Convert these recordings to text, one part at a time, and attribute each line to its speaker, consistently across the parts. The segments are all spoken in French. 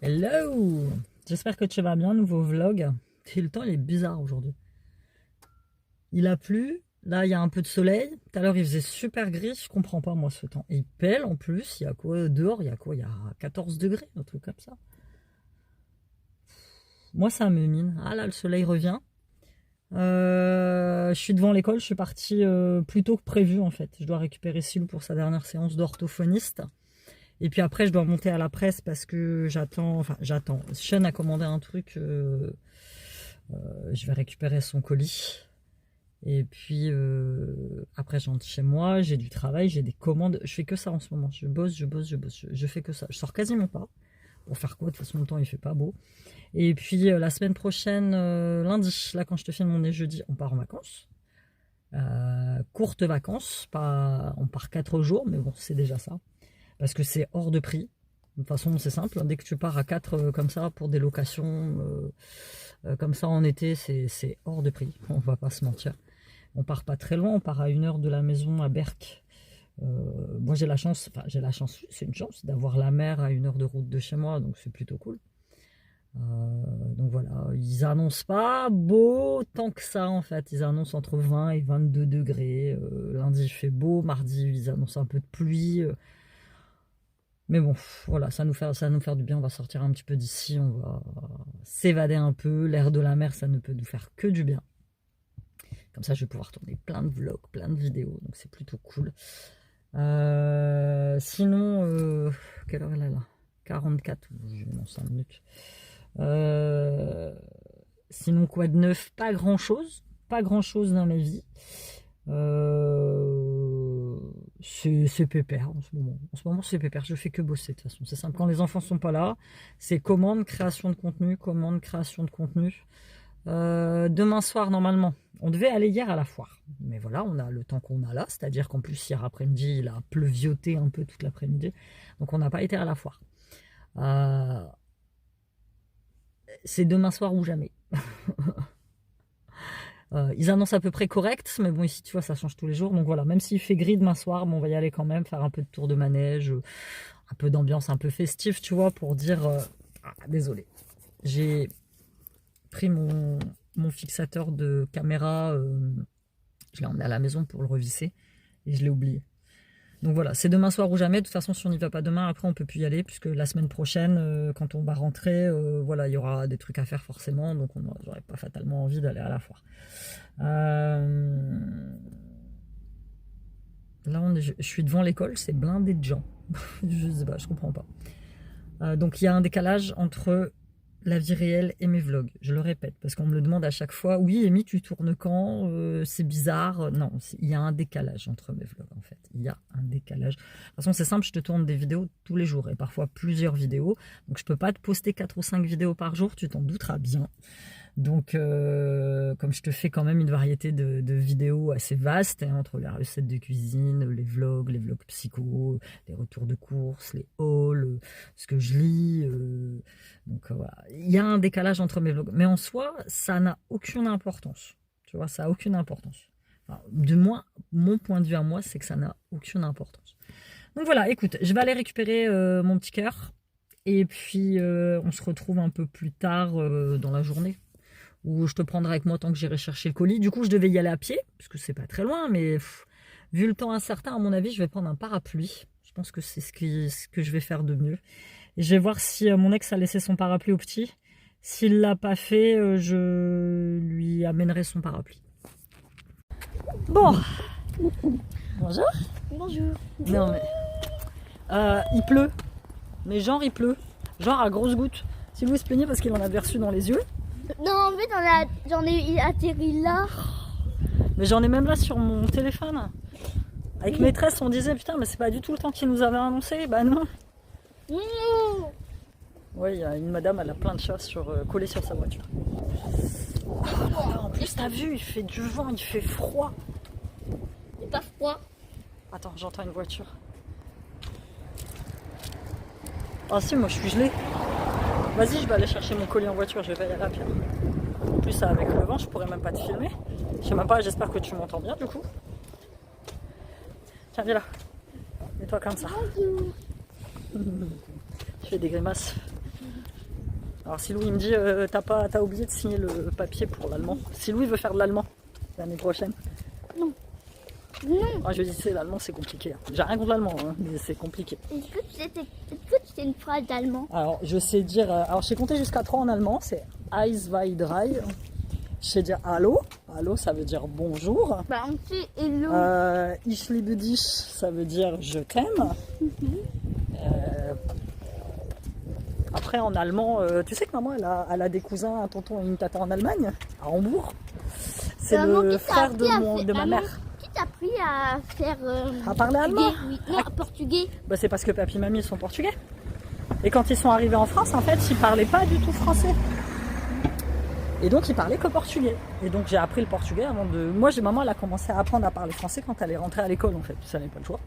Speaker 1: Hello! J'espère que tu vas bien, nouveau vlog. Le temps il est bizarre aujourd'hui. Il a plu, là il y a un peu de soleil. Tout à l'heure il faisait super gris, je comprends pas moi ce temps. Et il pèle en plus, il y a quoi dehors? Il y a quoi? Il y a 14 degrés, un truc comme ça. Moi ça me mine. Ah là le soleil revient. Je suis devant l'école, je suis partie plus tôt que prévu en fait. Je dois récupérer Silou pour sa dernière séance d'orthophoniste. Et puis après, je dois monter à la presse parce que j'attends. Sean a commandé un truc. Je vais récupérer son colis. Et puis après, je rentre chez moi. J'ai du travail, j'ai des commandes. Je fais que ça en ce moment. Je bosse. Je fais que ça. Je sors quasiment pas. Pour faire quoi? De toute façon, le temps il fait pas beau. Et puis la semaine prochaine, lundi, là quand je te filme, on est jeudi, on part en vacances. Courtes vacances, pas, on part 4 jours, mais bon, c'est déjà ça. Parce que c'est hors de prix. De toute façon, c'est simple. Dès que tu pars à 4 comme ça pour des locations comme ça en été, c'est hors de prix. On va pas se mentir. On part pas très loin. On part à 1 heure de la maison à Berck. Moi, j'ai la chance, c'est une chance d'avoir la mer à 1 heure de route de chez moi. Donc, c'est plutôt cool. Donc voilà, ils annoncent pas beau tant que ça en fait. Ils annoncent entre 20 et 22 degrés. Lundi, il fait beau. Mardi, ils annoncent un peu de pluie. Mais bon, voilà, ça va nous faire du bien. On va sortir un petit peu d'ici, on va s'évader un peu. L'air de la mer, ça ne peut nous faire que du bien. Comme ça, je vais pouvoir tourner plein de vlogs, plein de vidéos. Donc, c'est plutôt cool. Sinon, quelle heure elle est là? 44, non, 5 minutes. Sinon, quoi de neuf? Pas grand-chose. Pas grand-chose dans ma vie. C'est pépère en ce moment. En ce moment, c'est pépère. Je fais que bosser de toute façon. C'est simple. Quand les enfants sont pas là, c'est commande, création de contenu, commande, création de contenu. Demain soir, normalement, on devait aller hier à la foire. Mais voilà, on a le temps qu'on a là. C'est-à-dire qu'en plus, hier après-midi, il a pleuvioté un peu toute l'après-midi. Donc, on n'a pas été à la foire. C'est demain soir ou jamais. Ils annoncent à peu près correct, mais bon, ici, tu vois, ça change tous les jours. Donc voilà, même s'il fait gris demain soir, bon, on va y aller quand même, faire un peu de tour de manège, un peu d'ambiance un peu festive, tu vois, pour dire... désolé. J'ai pris mon fixateur de caméra, je l'ai emmené à la maison pour le revisser, et je l'ai oublié. Donc voilà, c'est demain soir ou jamais. De toute façon, si on n'y va pas demain, après on peut plus y aller, puisque la semaine prochaine, quand on va rentrer, voilà, il y aura des trucs à faire forcément, donc on n'aurait pas fatalement envie d'aller à la foire. Là, je suis devant l'école, c'est blindé de gens. Je sais pas, je comprends pas. Donc il y a un décalage entre la vie réelle et mes vlogs, je le répète, parce qu'on me le demande à chaque fois. Oui, Amy, tu tournes quand? C'est bizarre. Non, il y a un décalage entre mes vlogs, en fait. Il y a un décalage. De toute façon, c'est simple, je te tourne des vidéos tous les jours, et parfois plusieurs vidéos. Donc, je peux pas te poster 4 ou 5 vidéos par jour, tu t'en douteras bien. Donc, comme je te fais quand même une variété de vidéos assez vaste, hein, entre les recettes de cuisine, les vlogs psycho, les retours de courses, les hauls, ce que je lis. Donc voilà, il y a un décalage entre mes vlogs. Mais en soi, ça n'a aucune importance. Tu vois, ça n'a aucune importance. Enfin, du moins, mon point de vue à moi, c'est que ça n'a aucune importance. Donc voilà, écoute, je vais aller récupérer mon petit cœur. Et puis, on se retrouve un peu plus tard dans la journée, où je te prendrai avec moi tant que j'irai chercher le colis. Du coup, je devais y aller à pied, parce que c'est pas très loin, mais vu le temps incertain, à mon avis, je vais prendre un parapluie. Je pense que c'est ce que je vais faire de mieux. Et je vais voir si mon ex a laissé son parapluie au petit. S'il l'a pas fait, je lui amènerai son parapluie. Bon. Bonjour.
Speaker 2: Bonjour.
Speaker 1: Non mais... il pleut. Mais genre il pleut. Genre à grosses gouttes. Si vous se plaignez parce qu'il en avait reçu dans les yeux.
Speaker 2: Non, en fait, j'en ai atterri là.
Speaker 1: Mais j'en ai même là sur mon téléphone. Avec maîtresse, on disait putain, mais c'est pas du tout le temps qu'il nous avait annoncé. Bah non. Oui, il y a une madame, elle a plein de chats collés sur sa voiture. Oh là, en plus, t'as vu, il fait du vent, il fait froid.
Speaker 2: C'est pas froid.
Speaker 1: Attends, j'entends une voiture. Ah si, moi je suis gelée. Vas-y, je vais aller chercher mon colis en voiture, je vais pas y aller à pied. En plus, avec le vent, je pourrais même pas te filmer. Je sais même pas, j'espère que tu m'entends bien du coup. Tiens, viens là. Mets-toi comme ça.
Speaker 2: Bonjour.
Speaker 1: Je fais des grimaces. Alors si Louis me dit t'as oublié de signer le papier pour l'allemand. Si Louis veut faire de l'allemand l'année prochaine.
Speaker 2: Non.
Speaker 1: Ah, je dis c'est l'allemand c'est compliqué. J'ai rien contre l'allemand hein, mais c'est compliqué.
Speaker 2: Est-ce que tu sais une phrase d'allemand?
Speaker 1: Alors je sais dire, alors je sais compter jusqu'à 3 en allemand, c'est Eins, zwei, drei. Je sais dire allô, allô ça veut dire bonjour.
Speaker 2: Bah on sait hello.
Speaker 1: Ich liebe dich ça veut dire je t'aime. Après en allemand, tu sais que maman elle a des cousins, un tonton et une tata en Allemagne, à Hambourg. C'est
Speaker 2: Maman,
Speaker 1: le
Speaker 2: qui t'a
Speaker 1: frère
Speaker 2: appris à faire-
Speaker 1: de ma
Speaker 2: maman,
Speaker 1: mère.
Speaker 2: Qui t'a appris à faire
Speaker 1: À parler allemand?
Speaker 2: portugais? Oui. Non, portugais.
Speaker 1: Bah, c'est parce que papy et mamie ils sont portugais. Et quand ils sont arrivés en France, en fait, ils parlaient pas du tout français. Et donc ils parlaient que portugais. Et donc j'ai appris le portugais avant de. Moi, maman elle a commencé à apprendre à parler français quand elle est rentrée à l'école en fait. Ça n'avait pas le choix.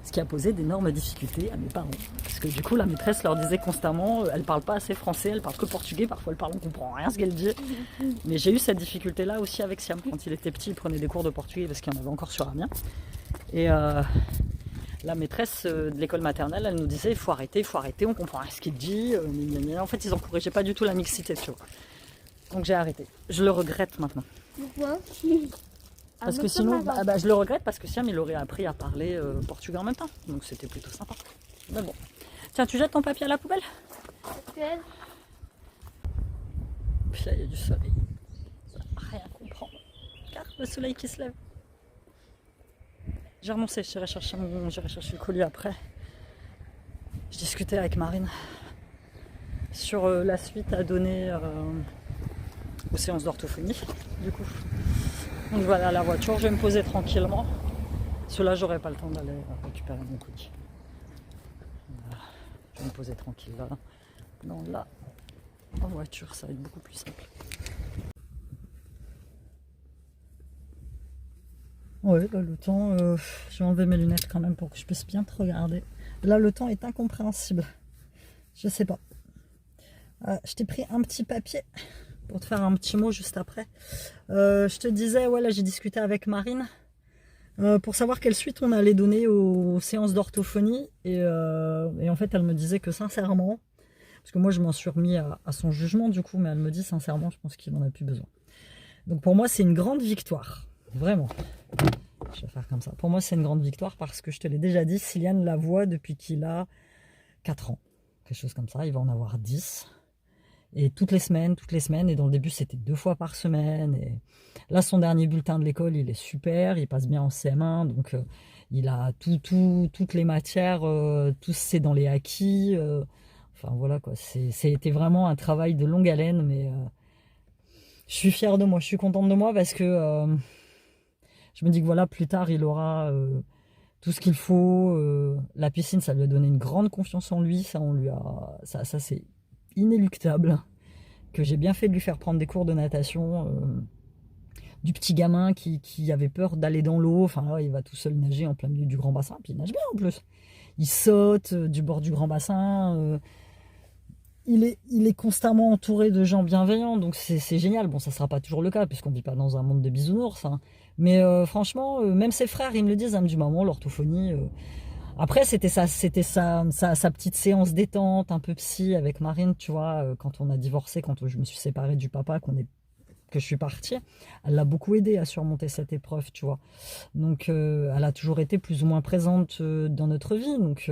Speaker 1: Ce qui a posé d'énormes difficultés à mes parents. Parce que du coup la maîtresse leur disait constamment, elle parle pas assez français, elle parle que portugais, parfois elle parle, on comprend rien ce qu'elle dit. Mais j'ai eu cette difficulté là aussi avec Siam. Quand il était petit, il prenait des cours de portugais parce qu'il y en avait encore sur Amiens. Et la maîtresse de l'école maternelle, elle nous disait il faut arrêter, on comprend rien ce qu'il dit. En fait, ils encourageaient pas du tout la mixité, tu vois. Donc j'ai arrêté. Je le regrette maintenant.
Speaker 2: Pourquoi?
Speaker 1: Parce que sinon, je le regrette parce que Siam, il aurait appris à parler portugais en même temps. Donc c'était plutôt sympa. Mais bon. Tiens, tu jettes ton papier à la poubelle? Puis là, il y a du soleil. Ça va rien comprendre. Regarde le soleil qui se lève. J'ai renoncé, j'irai chercher le colis après. Je discutais avec Marine sur la suite à donner aux séances d'orthophonie, du coup. Donc voilà, à la voiture, je vais me poser tranquillement. Parce que là, j'aurai pas le temps d'aller récupérer mon colis. Voilà. Je vais me poser tranquille là. Non, là, en voiture, ça va être beaucoup plus simple. Ouais, là, le temps, je vais enlever mes lunettes quand même pour que je puisse bien te regarder. Là, le temps est incompréhensible. Je sais pas. Je t'ai pris un petit papier pour te faire un petit mot juste après. Je te disais, ouais, là, j'ai discuté avec Marine pour savoir quelle suite on allait donner aux séances d'orthophonie. Et en fait, elle me disait que sincèrement, parce que moi, je m'en suis remis à son jugement du coup, mais elle me dit sincèrement, je pense qu'il n'en a plus besoin. Donc pour moi, c'est une grande victoire. Vraiment. Je vais faire comme ça. Pour moi, c'est une grande victoire parce que je te l'ai déjà dit, Cyliane la voit depuis qu'il a 4 ans. Quelque chose comme ça. Il va en avoir 10. Et toutes les semaines. Et dans le début, c'était 2 fois par semaine. Et là, son dernier bulletin de l'école, il est super. Il passe bien en CM1. Donc, il a toutes les matières. Tout c'est dans les acquis. Enfin, voilà quoi. C'était vraiment un travail de longue haleine. Mais je suis fière de moi. Je suis contente de moi parce que je me dis que voilà, plus tard, il aura tout ce qu'il faut. La piscine, ça lui a donné une grande confiance en lui. Ça c'est inéluctable. Que j'ai bien fait de lui faire prendre des cours de natation. Du petit gamin qui avait peur d'aller dans l'eau. Enfin, là, il va tout seul nager en plein milieu du grand bassin. Puis il nage bien en plus. Il saute du bord du grand bassin. Il est constamment entouré de gens bienveillants, donc c'est génial. Bon, ça sera pas toujours le cas, puisqu'on vit pas dans un monde de bisounours. Hein. Mais franchement, même ses frères, ils me le disent, hein, du maman, l'orthophonie. Après, c'était sa petite séance détente, un peu psy avec Marine, tu vois, quand on a divorcé, quand je me suis séparée du papa, que je suis partie, elle l'a beaucoup aidé à surmonter cette épreuve, tu vois. Donc, elle a toujours été plus ou moins présente dans notre vie. Donc,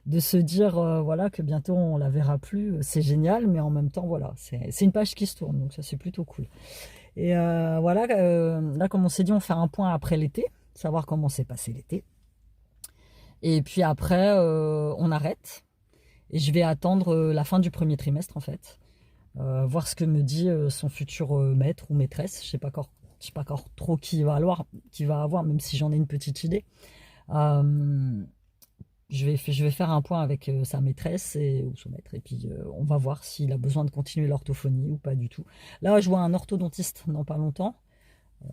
Speaker 1: de se dire, voilà, que bientôt on la verra plus, c'est génial, mais en même temps, voilà, c'est une page qui se tourne. Donc, ça, c'est plutôt cool. Et voilà, là, comme on s'est dit, on fait un point après l'été, savoir comment s'est passé l'été. Et puis après, on arrête. Et je vais attendre la fin du premier trimestre, en fait. Voir ce que me dit son futur maître ou maîtresse. Je sais pas encore trop qui va avoir, même si j'en ai une petite idée. Je vais faire un point avec sa maîtresse ou son maître, et puis on va voir s'il a besoin de continuer l'orthophonie ou pas du tout. Là, je vois un orthodontiste dans pas longtemps.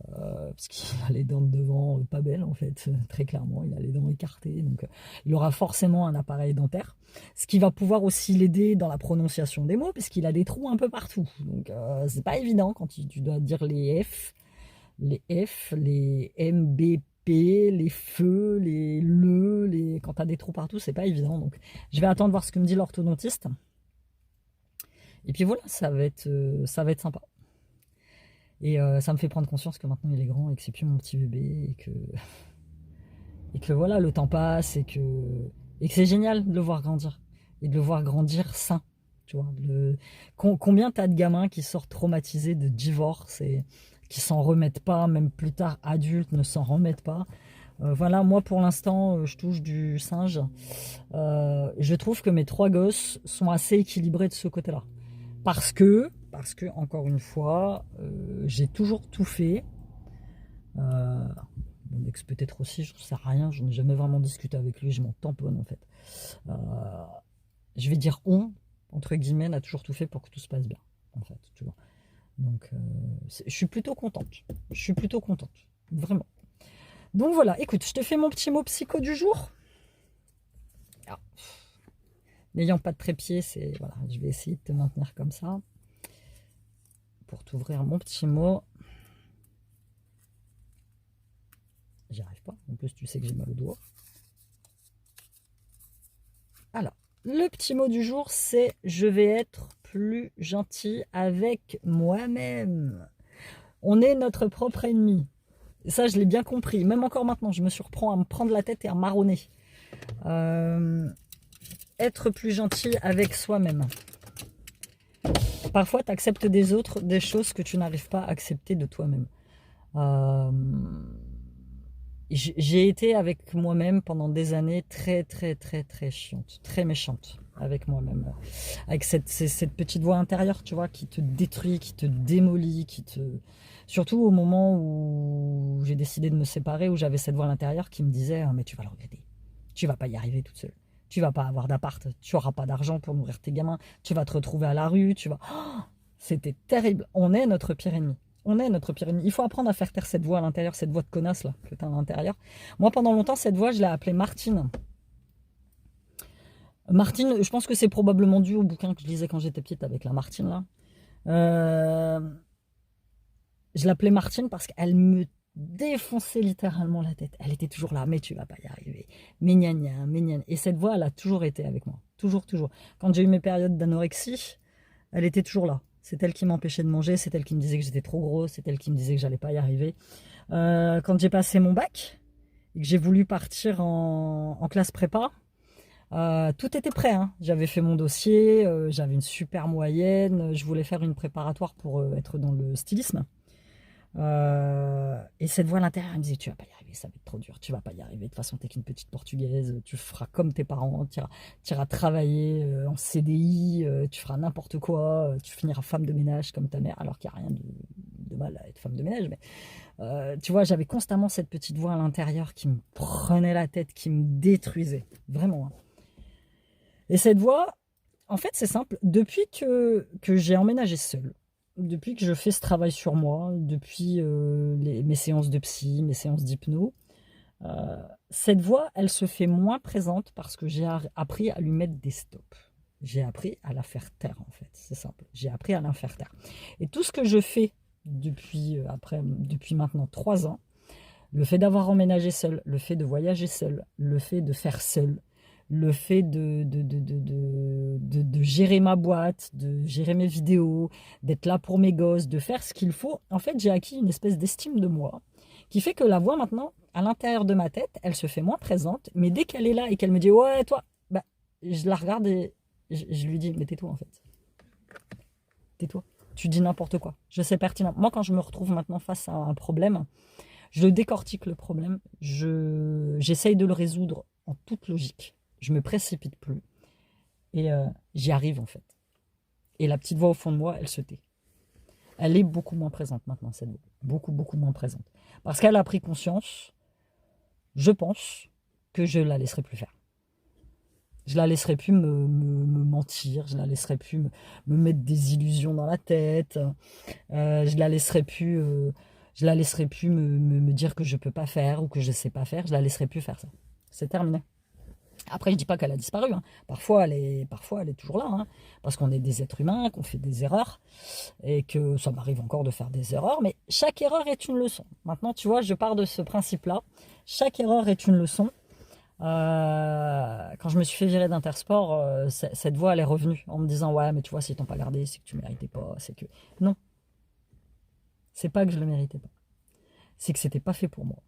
Speaker 1: Parce qu'il a les dents de devant pas belles en fait, très clairement, il a les dents écartées, donc il aura forcément un appareil dentaire, ce qui va pouvoir aussi l'aider dans la prononciation des mots, parce qu'il a des trous un peu partout, donc c'est pas évident quand tu dois dire les F, les MBP, les feux, quand tu as des trous partout, c'est pas évident, donc je vais attendre voir ce que me dit l'orthodontiste. Et puis voilà, ça va être sympa. Et ça me fait prendre conscience que maintenant il est grand et que c'est plus mon petit bébé et que voilà, le temps passe et que c'est génial de le voir grandir et de le voir grandir sain. Tu vois, combien t'as de gamins qui sortent traumatisés de divorce et qui s'en remettent pas, même plus tard adultes ne s'en remettent pas. Voilà, moi pour l'instant, je touche du singe. Je trouve que mes 3 gosses sont assez équilibrés de ce côté-là. Parce que encore une fois, j'ai toujours tout fait. Mon ex peut-être aussi, je ne sais rien, je n'ai jamais vraiment discuté avec lui, je m'en tamponne en fait. Je vais dire on, entre guillemets, a toujours tout fait pour que tout se passe bien, en fait, tu vois. Donc, je suis plutôt contente. Je suis plutôt contente, vraiment. Donc voilà, écoute, je te fais mon petit mot psycho du jour. Ah. N'ayant pas de trépied, c'est voilà, je vais essayer de te maintenir comme ça pour t'ouvrir mon petit mot. J'y arrive pas. En plus, tu sais que j'ai mal au doigt. Alors, le petit mot du jour, c'est je vais être plus gentil avec moi-même. On est notre propre ennemi. Et ça, je l'ai bien compris. Même encore maintenant, je me surprends à me prendre la tête et à marronner. Être plus gentil avec soi-même. Parfois, tu acceptes des autres des choses que tu n'arrives pas à accepter de toi-même. J'ai été avec moi-même pendant des années très chiante, très méchante avec moi-même. Avec cette petite voix intérieure, tu vois, qui te détruit, qui te démolit, surtout au moment où j'ai décidé de me séparer, où j'avais cette voix à l'intérieur qui me disait ah, mais tu vas le regretter, tu vas pas y arriver toute seule, tu vas pas avoir d'appart, tu auras pas d'argent pour nourrir tes gamins, tu vas te retrouver à la rue, C'était terrible. On est notre pire ennemi. On est notre pire ennemi. Il faut apprendre à faire taire cette voix à l'intérieur, cette voix de connasse là que tu as à l'intérieur. Moi, pendant longtemps, cette voix, je l'ai appelée Martine. Martine, je pense que c'est probablement dû au bouquin que je lisais quand j'étais petite avec la Martine là. Je l'appelais Martine parce qu'elle me défonçait littéralement la tête. Elle était toujours là, mais tu vas pas y arriver. Mais gna gna, mais gna. Et cette voix, elle a toujours été avec moi. Toujours. Quand j'ai eu mes périodes d'anorexie, elle était toujours là. C'est elle qui m'empêchait de manger, c'est elle qui me disait que j'étais trop grosse, c'est elle qui me disait que j'allais pas y arriver. Quand j'ai passé mon bac et que j'ai voulu partir en classe prépa, tout était prêt. Hein. J'avais fait mon dossier, j'avais une super moyenne, je voulais faire une préparatoire pour être dans le stylisme. Et cette voix à l'intérieur, elle me disait tu vas pas y arriver, ça va être trop dur, tu vas pas y arriver, de toute façon t'es qu'une petite portugaise, tu feras comme tes parents, tu iras travailler en CDI, tu feras n'importe quoi, tu finiras femme de ménage comme ta mère, alors qu'il n'y a rien de mal à être femme de ménage, mais tu vois, j'avais constamment cette petite voix à l'intérieur qui me prenait la tête, qui me détruisait, vraiment. Hein. Et cette voix, en fait c'est simple, depuis que j'ai emménagé seule, depuis que je fais ce travail sur moi, depuis mes séances de psy, mes séances d'hypno, cette voix, elle se fait moins présente parce que j'ai appris à lui mettre des stops. J'ai appris à la faire taire, en fait. C'est simple. J'ai appris à la faire taire. Et tout ce que je fais depuis maintenant 3 ans, le fait d'avoir emménagé seul, le fait de voyager seul, le fait de faire seul, le fait de gérer ma boîte, de gérer mes vidéos, d'être là pour mes gosses, de faire ce qu'il faut. En fait, j'ai acquis une espèce d'estime de moi qui fait que la voix maintenant, à l'intérieur de ma tête, elle se fait moins présente. Mais dès qu'elle est là et qu'elle me dit « Ouais, toi », bah, je la regarde et je lui dis « Mais tais-toi en fait. Tais-toi. Tu dis n'importe quoi. Je sais pertinemment. » Moi, quand je me retrouve maintenant face à un problème, je décortique le problème. J'essaye de le résoudre en toute logique. Je me précipite plus et j'y arrive en fait. Et la petite voix au fond de moi, elle se tait. Elle est beaucoup moins présente maintenant, cette voix. Beaucoup moins présente. Parce qu'elle a pris conscience, je pense, que je la laisserai plus faire. Je la laisserai plus me mentir, je la laisserai plus me mettre des illusions dans la tête, je la laisserai plus me dire que je peux pas faire ou que je sais pas faire, je la laisserai plus faire ça. C'est terminé. Après, je dis pas qu'elle a disparu. Hein. Parfois, elle est toujours là. Hein, parce qu'on est des êtres humains, qu'on fait des erreurs. Et que ça m'arrive encore de faire des erreurs. Mais chaque erreur est une leçon. Maintenant, tu vois, je pars de ce principe-là. Chaque erreur est une leçon. Quand je me suis fait virer d'Intersport, cette voix, elle est revenue en me disant, ouais, mais tu vois, si ils t'ont pas gardé, c'est que tu méritais pas, c'est que... Non, c'est pas que je le méritais pas. C'est que c'était pas fait pour moi.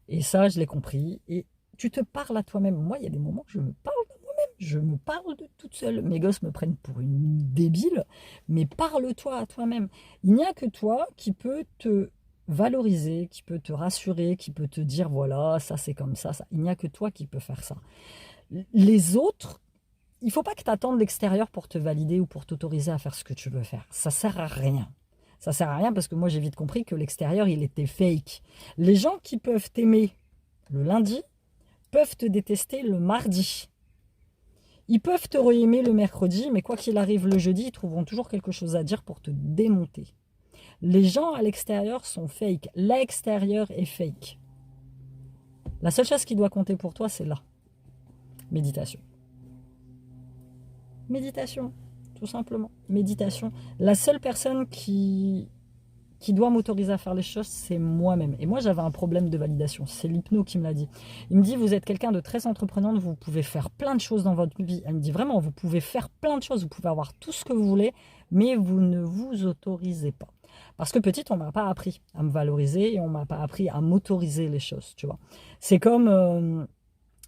Speaker 1: Et ça, je l'ai compris. Et tu te parles à toi-même. Moi, il y a des moments où je me parle de moi-même. Je me parle de toute seule. Mes gosses me prennent pour une débile, mais parle-toi à toi-même. Il n'y a que toi qui peux te valoriser, qui peut te rassurer, qui peut te dire, voilà, ça c'est comme ça. Il n'y a que toi qui peux faire ça. Les autres, il ne faut pas que tu attendes l'extérieur pour te valider ou pour t'autoriser à faire ce que tu veux faire. Ça sert à rien. Ça sert à rien parce que moi j'ai vite compris que l'extérieur il était fake. Les gens qui peuvent t'aimer le lundi peuvent te détester le mardi. Ils peuvent te re-aimer le mercredi, mais quoi qu'il arrive le jeudi, ils trouveront toujours quelque chose à dire pour te démonter. Les gens à l'extérieur sont fake. L'extérieur est fake. La seule chose qui doit compter pour toi, c'est là. Méditation. Méditation. Tout simplement. Méditation. La seule personne qui doit m'autoriser à faire les choses, c'est moi-même. Et moi, j'avais un problème de validation. C'est l'hypno qui me l'a dit. Il me dit, vous êtes quelqu'un de très entreprenant, vous pouvez faire plein de choses dans votre vie. Elle me dit, vraiment, vous pouvez faire plein de choses, vous pouvez avoir tout ce que vous voulez, mais vous ne vous autorisez pas. Parce que petite, on ne m'a pas appris à me valoriser et on ne m'a pas appris à m'autoriser les choses, tu vois. C'est comme...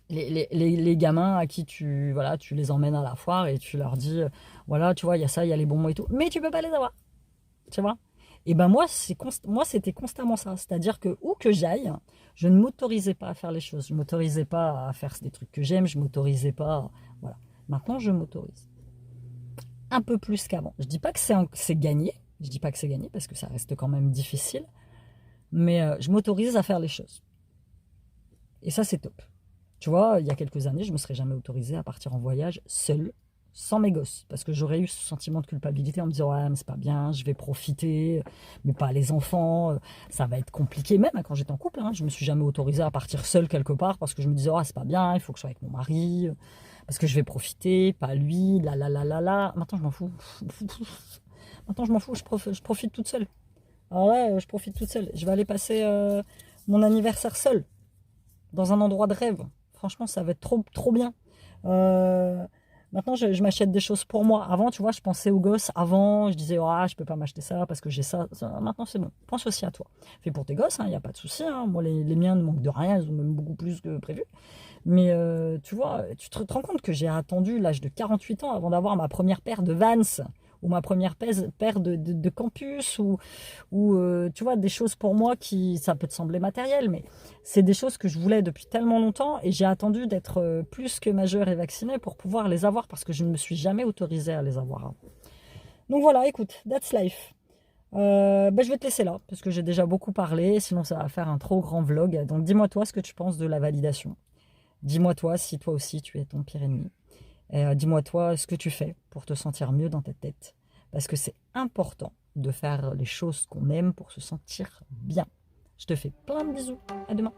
Speaker 1: les gamins à qui tu les emmènes à la foire et tu leur dis, voilà, tu vois, il y a ça, il y a les bonbons et tout, mais tu peux pas les avoir, tu vois. Et ben moi, c'était constamment ça, c'est-à-dire que où que j'aille, je ne m'autorisais pas à faire les choses, je ne m'autorisais pas à faire des trucs que j'aime, je ne m'autorisais pas, voilà. Maintenant, je m'autorise un peu plus qu'avant. Je dis pas que c'est gagné, je dis pas que c'est gagné parce que ça reste quand même difficile, mais je m'autorise à faire les choses. Et ça, c'est top. Tu vois, il y a quelques années, je ne me serais jamais autorisée à partir en voyage seule, sans mes gosses. Parce que j'aurais eu ce sentiment de culpabilité en me disant, ouais, mais c'est pas bien, je vais profiter, mais pas les enfants, ça va être compliqué. Même quand j'étais en couple, je ne me suis jamais autorisée à partir seule quelque part parce que je me disais, c'est pas bien, il faut que je sois avec mon mari, parce que je vais profiter, pas lui, la. Maintenant, je m'en fous. Maintenant, je m'en fous, je profite toute seule. Alors ouais, je profite toute seule. Je vais aller passer mon anniversaire seule, dans un endroit de rêve. Franchement, ça va être trop, trop bien. Maintenant, je m'achète des choses pour moi. Avant, tu vois, je pensais aux gosses. Avant, je disais, je peux pas m'acheter ça parce que j'ai ça. Maintenant, c'est bon. Pense aussi à toi. Fais pour tes gosses, il n'y a pas de souci. Moi, les miens ne manquent de rien. Ils ont même beaucoup plus que prévu. Mais tu vois, tu te rends compte que j'ai attendu l'âge de 48 ans avant d'avoir ma première paire de Vans ou ma première paire de campus ou tu vois, des choses pour moi qui, ça peut te sembler matériel, mais c'est des choses que je voulais depuis tellement longtemps et j'ai attendu d'être plus que majeure et vaccinée pour pouvoir les avoir parce que je ne me suis jamais autorisée à les avoir. Donc voilà, écoute, that's life. Je vais te laisser là parce que j'ai déjà beaucoup parlé, sinon ça va faire un trop grand vlog. Donc dis-moi toi ce que tu penses de la validation. Dis-moi toi si toi aussi tu es ton pire ennemi. Et dis-moi toi ce que tu fais pour te sentir mieux dans ta tête. Parce que c'est important de faire les choses qu'on aime pour se sentir bien. Je te fais plein de bisous. À demain.